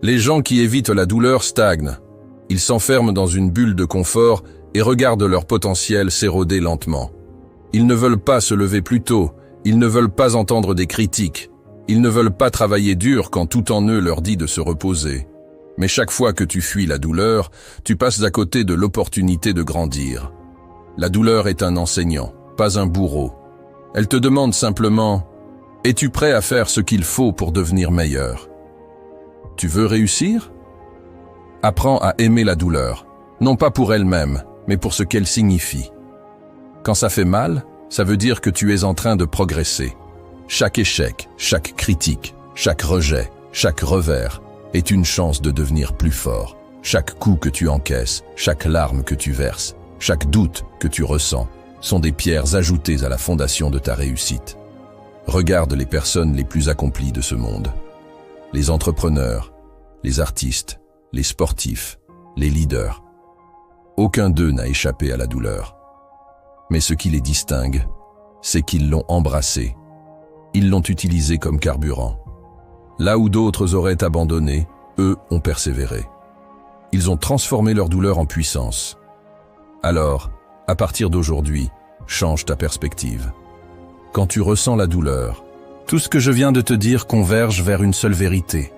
Les gens qui évitent la douleur stagnent. Ils s'enferment dans une bulle de confort et regardent leur potentiel s'éroder lentement. Ils ne veulent pas se lever plus tôt, ils ne veulent pas entendre des critiques, ils ne veulent pas travailler dur quand tout en eux leur dit de se reposer. Mais chaque fois que tu fuis la douleur, tu passes à côté de l'opportunité de grandir. La douleur est un enseignant, pas un bourreau. Elle te demande simplement « Es-tu prêt à faire ce qu'il faut pour devenir meilleur ?» Tu veux réussir? Apprends à aimer la douleur, non pas pour elle-même, mais pour ce qu'elle signifie. Quand ça fait mal, ça veut dire que tu es en train de progresser. Chaque échec, chaque critique, chaque rejet, chaque revers est une chance de devenir plus fort. Chaque coup que tu encaisses, chaque larme que tu verses, chaque doute que tu ressens sont des pierres ajoutées à la fondation de ta réussite. Regarde les personnes les plus accomplies de ce monde. Les entrepreneurs, les artistes, les sportifs, les leaders. Aucun d'eux n'a échappé à la douleur. Mais ce qui les distingue, c'est qu'ils l'ont embrassée. Ils l'ont utilisée comme carburant. Là où d'autres auraient abandonné, eux ont persévéré. Ils ont transformé leur douleur en puissance. Alors, à partir d'aujourd'hui, change ta perspective. Quand tu ressens la douleur, tout ce que je viens de te dire converge vers une seule vérité.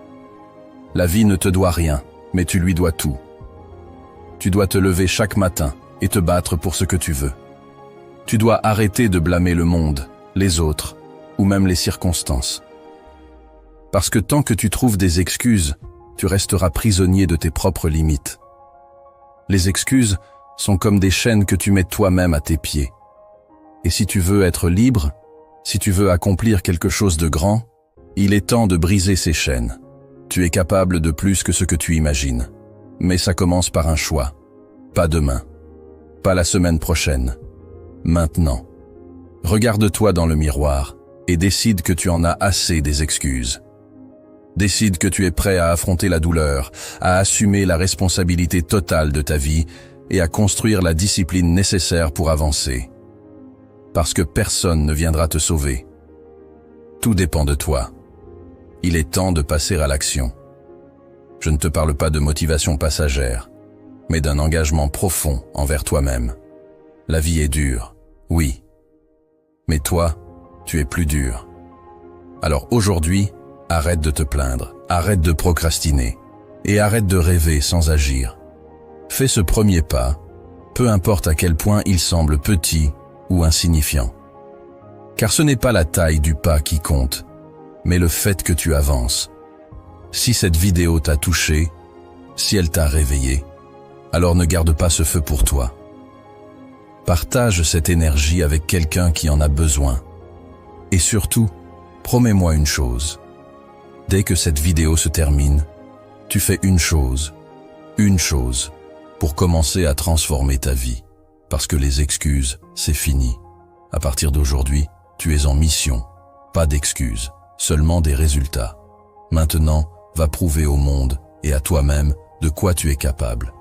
La vie ne te doit rien, mais tu lui dois tout. Tu dois te lever chaque matin et te battre pour ce que tu veux. Tu dois arrêter de blâmer le monde, les autres, ou même les circonstances. Parce que tant que tu trouves des excuses, tu resteras prisonnier de tes propres limites. Les excuses sont comme des chaînes que tu mets toi-même à tes pieds. Et si tu veux être libre, si tu veux accomplir quelque chose de grand, il est temps de briser ces chaînes. Tu es capable de plus que ce que tu imagines. Mais ça commence par un choix. Pas demain. Pas la semaine prochaine. Maintenant. Regarde-toi dans le miroir et décide que tu en as assez des excuses. Décide que tu es prêt à affronter la douleur, à assumer la responsabilité totale de ta vie et à construire la discipline nécessaire pour avancer. Parce que personne ne viendra te sauver. Tout dépend de toi. Il est temps de passer à l'action. Je ne te parle pas de motivation passagère, mais d'un engagement profond envers toi-même. La vie est dure, oui. Mais toi, tu es plus dur. Alors aujourd'hui, arrête de te plaindre, arrête de procrastiner et arrête de rêver sans agir. Fais ce premier pas, peu importe à quel point il semble petit ou insignifiant. Car ce n'est pas la taille du pas qui compte, mais le fait que tu avances. Si cette vidéo t'a touché, si elle t'a réveillé, alors ne garde pas ce feu pour toi. Partage cette énergie avec quelqu'un qui en a besoin. Et surtout, promets-moi une chose. Dès que cette vidéo se termine, tu fais une chose, pour commencer à transformer ta vie. Parce que les excuses, c'est fini. À partir d'aujourd'hui, tu es en mission. Pas d'excuses, seulement des résultats. Maintenant, va prouver au monde et à toi-même de quoi tu es capable.